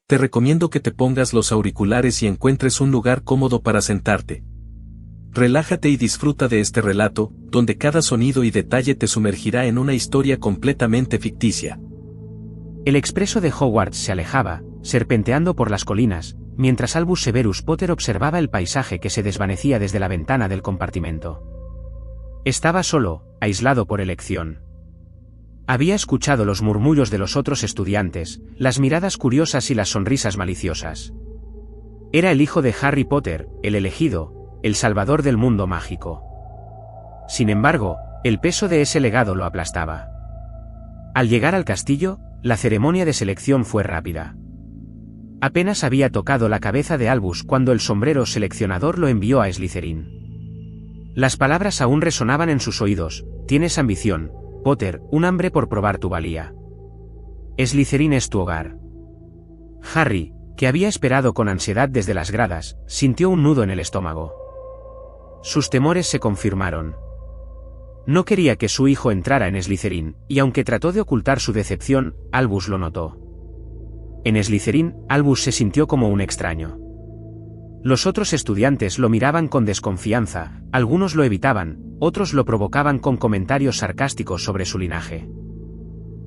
Te recomiendo que te pongas los auriculares y encuentres un lugar cómodo para sentarte. Relájate y disfruta de este relato, donde cada sonido y detalle te sumergirá en una historia completamente ficticia. El expreso de Hogwarts se alejaba, serpenteando por las colinas, mientras Albus Severus Potter observaba el paisaje que se desvanecía desde la ventana del compartimento. Estaba solo, aislado por elección. Había escuchado los murmullos de los otros estudiantes, las miradas curiosas y las sonrisas maliciosas. Era el hijo de Harry Potter, el elegido, el salvador del mundo mágico. Sin embargo, el peso de ese legado lo aplastaba. Al llegar al castillo, la ceremonia de selección fue rápida. Apenas había tocado la cabeza de Albus cuando el sombrero seleccionador lo envió a Slytherin. Las palabras aún resonaban en sus oídos: tienes ambición, Potter, un hambre por probar tu valía. Slytherin es tu hogar. Harry, que había esperado con ansiedad desde las gradas, sintió un nudo en el estómago. Sus temores se confirmaron. No quería que su hijo entrara en Slytherin, y aunque trató de ocultar su decepción, Albus lo notó. En Slytherin, Albus se sintió como un extraño. Los otros estudiantes lo miraban con desconfianza, algunos lo evitaban, otros lo provocaban con comentarios sarcásticos sobre su linaje.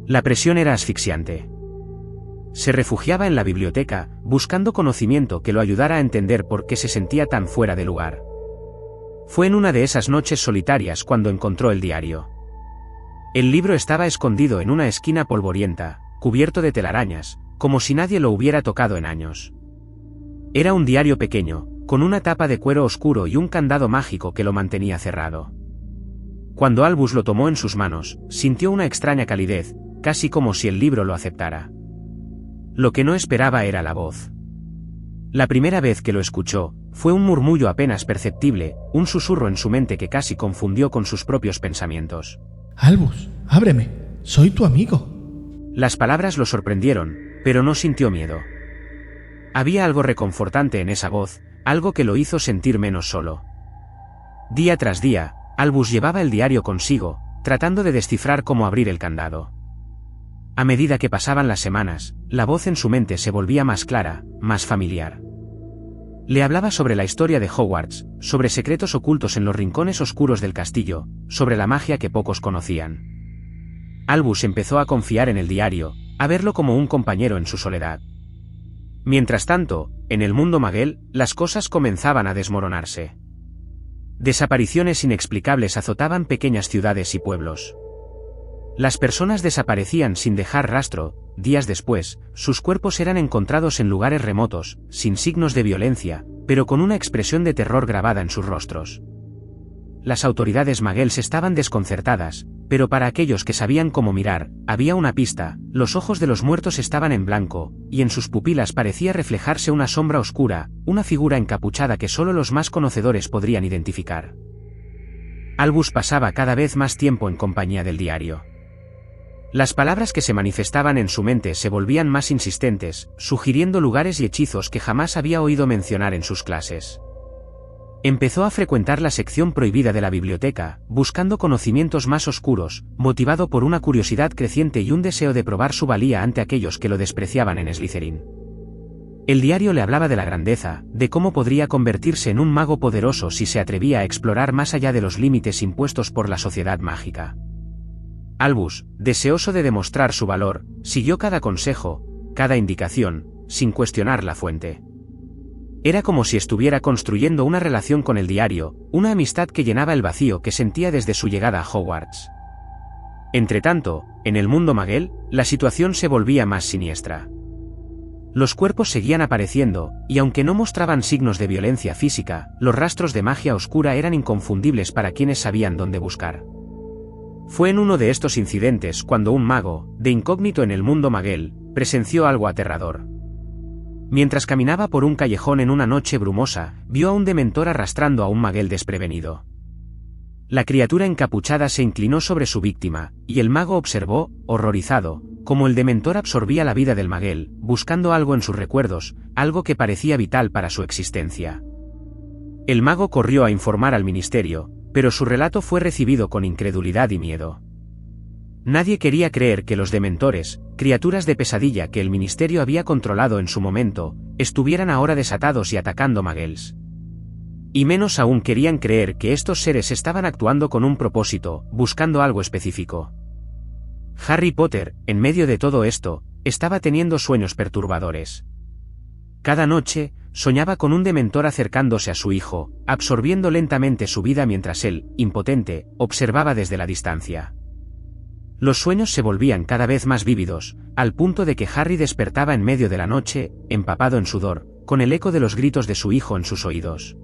La presión era asfixiante. Se refugiaba en la biblioteca, buscando conocimiento que lo ayudara a entender por qué se sentía tan fuera de lugar. Fue en una de esas noches solitarias cuando encontró el diario. El libro estaba escondido en una esquina polvorienta, cubierto de telarañas, como si nadie lo hubiera tocado en años. Era un diario pequeño, con una tapa de cuero oscuro y un candado mágico que lo mantenía cerrado. Cuando Albus lo tomó en sus manos, sintió una extraña calidez, casi como si el libro lo aceptara. Lo que no esperaba era la voz. La primera vez que lo escuchó, fue un murmullo apenas perceptible, un susurro en su mente que casi confundió con sus propios pensamientos. Albus, ábreme, soy tu amigo. Las palabras lo sorprendieron, pero no sintió miedo. Había algo reconfortante en esa voz, algo que lo hizo sentir menos solo. Día tras día, Albus llevaba el diario consigo, tratando de descifrar cómo abrir el candado. A medida que pasaban las semanas, la voz en su mente se volvía más clara, más familiar. Le hablaba sobre la historia de Hogwarts, sobre secretos ocultos en los rincones oscuros del castillo, sobre la magia que pocos conocían. Albus empezó a confiar en el diario, a verlo como un compañero en su soledad. Mientras tanto, en el mundo Magel, las cosas comenzaban a desmoronarse. Desapariciones inexplicables azotaban pequeñas ciudades y pueblos. Las personas desaparecían sin dejar rastro. Días después, sus cuerpos eran encontrados en lugares remotos, sin signos de violencia, pero con una expresión de terror grabada en sus rostros. Las autoridades Magels estaban desconcertadas, pero para aquellos que sabían cómo mirar, había una pista: los ojos de los muertos estaban en blanco, y en sus pupilas parecía reflejarse una sombra oscura, una figura encapuchada que solo los más conocedores podrían identificar. Albus pasaba cada vez más tiempo en compañía del diario. Las palabras que se manifestaban en su mente se volvían más insistentes, sugiriendo lugares y hechizos que jamás había oído mencionar en sus clases. Empezó a frecuentar la sección prohibida de la biblioteca, buscando conocimientos más oscuros, motivado por una curiosidad creciente y un deseo de probar su valía ante aquellos que lo despreciaban en Slytherin. El diario le hablaba de la grandeza, de cómo podría convertirse en un mago poderoso si se atrevía a explorar más allá de los límites impuestos por la sociedad mágica. Albus, deseoso de demostrar su valor, siguió cada consejo, cada indicación, sin cuestionar la fuente. Era como si estuviera construyendo una relación con el diario, una amistad que llenaba el vacío que sentía desde su llegada a Hogwarts. Entretanto, en el mundo Magel, la situación se volvía más siniestra. Los cuerpos seguían apareciendo, y aunque no mostraban signos de violencia física, los rastros de magia oscura eran inconfundibles para quienes sabían dónde buscar. Fue en uno de estos incidentes cuando un mago, de incógnito en el mundo Magel, presenció algo aterrador. Mientras caminaba por un callejón en una noche brumosa, vio a un dementor arrastrando a un Magel desprevenido. La criatura encapuchada se inclinó sobre su víctima, y el mago observó, horrorizado, cómo el dementor absorbía la vida del Magel, buscando algo en sus recuerdos, algo que parecía vital para su existencia. El mago corrió a informar al ministerio, pero su relato fue recibido con incredulidad y miedo. Nadie quería creer que los dementores, criaturas de pesadilla que el ministerio había controlado en su momento, estuvieran ahora desatados y atacando Muggles. Y menos aún querían creer que estos seres estaban actuando con un propósito, buscando algo específico. Harry Potter, en medio de todo esto, estaba teniendo sueños perturbadores. Cada noche, soñaba con un dementor acercándose a su hijo, absorbiendo lentamente su vida mientras él, impotente, observaba desde la distancia. Los sueños se volvían cada vez más vívidos, al punto de que Harry despertaba en medio de la noche, empapado en sudor, con el eco de los gritos de su hijo en sus oídos.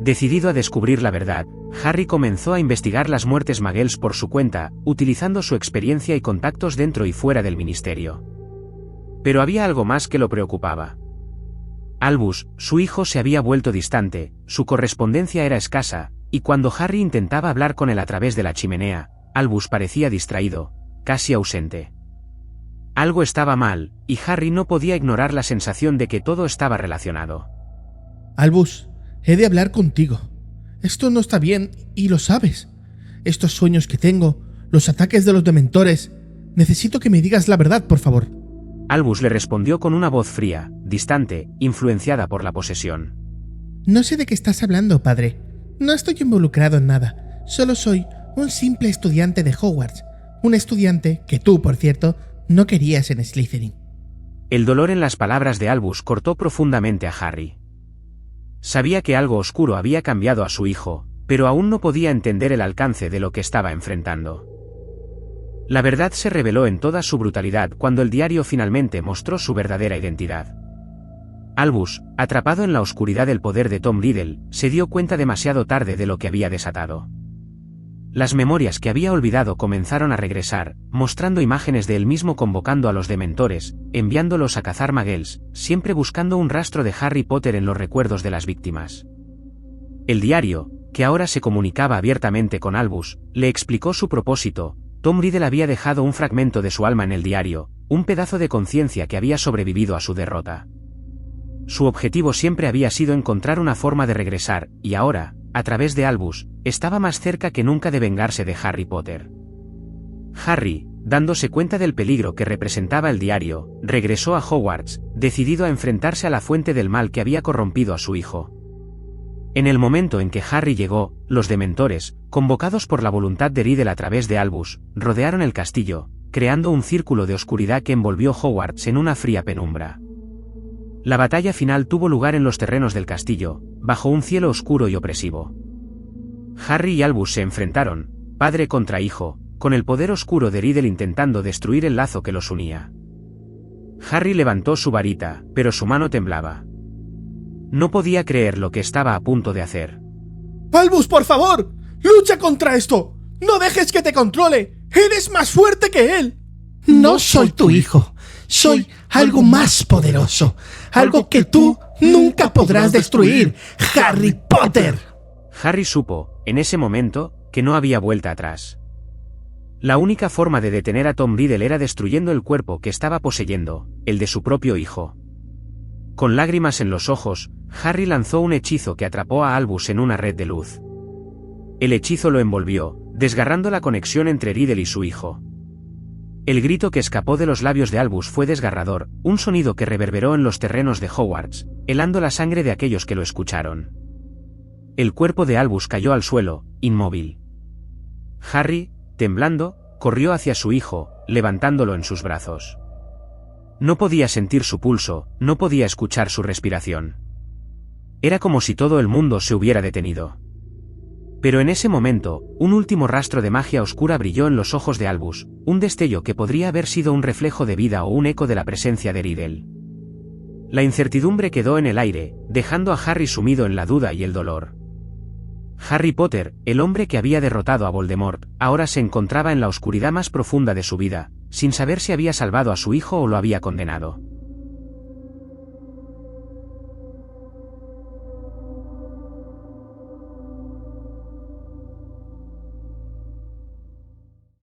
Decidido a descubrir la verdad, Harry comenzó a investigar las muertes Muggles por su cuenta, utilizando su experiencia y contactos dentro y fuera del ministerio. Pero había algo más que lo preocupaba. Albus, su hijo, se había vuelto distante, su correspondencia era escasa, y cuando Harry intentaba hablar con él a través de la chimenea, Albus parecía distraído, casi ausente. Algo estaba mal, y Harry no podía ignorar la sensación de que todo estaba relacionado. Albus, he de hablar contigo. Esto no está bien, y lo sabes. Estos sueños que tengo, los ataques de los dementores... Necesito que me digas la verdad, por favor. Albus le respondió con una voz fría, distante, influenciada por la posesión. No sé de qué estás hablando, padre. No estoy involucrado en nada. Solo soy un simple estudiante de Hogwarts. Un estudiante que tú, por cierto, no querías en Slytherin. El dolor en las palabras de Albus cortó profundamente a Harry. Sabía que algo oscuro había cambiado a su hijo, pero aún no podía entender el alcance de lo que estaba enfrentando. La verdad se reveló en toda su brutalidad cuando el diario finalmente mostró su verdadera identidad. Albus, atrapado en la oscuridad del poder de Tom Riddle, se dio cuenta demasiado tarde de lo que había desatado. Las memorias que había olvidado comenzaron a regresar, mostrando imágenes de él mismo convocando a los dementores, enviándolos a cazar Muggles, siempre buscando un rastro de Harry Potter en los recuerdos de las víctimas. El diario, que ahora se comunicaba abiertamente con Albus, le explicó su propósito. Tom Riddle había dejado un fragmento de su alma en el diario, un pedazo de conciencia que había sobrevivido a su derrota. Su objetivo siempre había sido encontrar una forma de regresar, y ahora, a través de Albus, estaba más cerca que nunca de vengarse de Harry Potter. Harry, dándose cuenta del peligro que representaba el diario, regresó a Hogwarts, decidido a enfrentarse a la fuente del mal que había corrompido a su hijo. En el momento en que Harry llegó, los dementores, convocados por la voluntad de Riddle a través de Albus, rodearon el castillo, creando un círculo de oscuridad que envolvió Hogwarts en una fría penumbra. La batalla final tuvo lugar en los terrenos del castillo, bajo un cielo oscuro y opresivo. Harry y Albus se enfrentaron, padre contra hijo, con el poder oscuro de Riddle intentando destruir el lazo que los unía. Harry levantó su varita, pero su mano temblaba. No podía creer lo que estaba a punto de hacer. ¡Albus, por favor! ¡Lucha contra esto! ¡No dejes que te controle! ¡Eres más fuerte que él! No soy tu hijo. Soy algo más poderoso. Algo que tú nunca podrás destruir. ¡Harry Potter! Harry supo, en ese momento, que no había vuelta atrás. La única forma de detener a Tom Riddle era destruyendo el cuerpo que estaba poseyendo, el de su propio hijo. Con lágrimas en los ojos, Harry lanzó un hechizo que atrapó a Albus en una red de luz. El hechizo lo envolvió, desgarrando la conexión entre Riddle y su hijo. El grito que escapó de los labios de Albus fue desgarrador, un sonido que reverberó en los terrenos de Hogwarts, helando la sangre de aquellos que lo escucharon. El cuerpo de Albus cayó al suelo, inmóvil. Harry, temblando, corrió hacia su hijo, levantándolo en sus brazos. No podía sentir su pulso, no podía escuchar su respiración. Era como si todo el mundo se hubiera detenido. Pero en ese momento, un último rastro de magia oscura brilló en los ojos de Albus, un destello que podría haber sido un reflejo de vida o un eco de la presencia de Riddle. La incertidumbre quedó en el aire, dejando a Harry sumido en la duda y el dolor. Harry Potter, el hombre que había derrotado a Voldemort, ahora se encontraba en la oscuridad más profunda de su vida, sin saber si había salvado a su hijo o lo había condenado.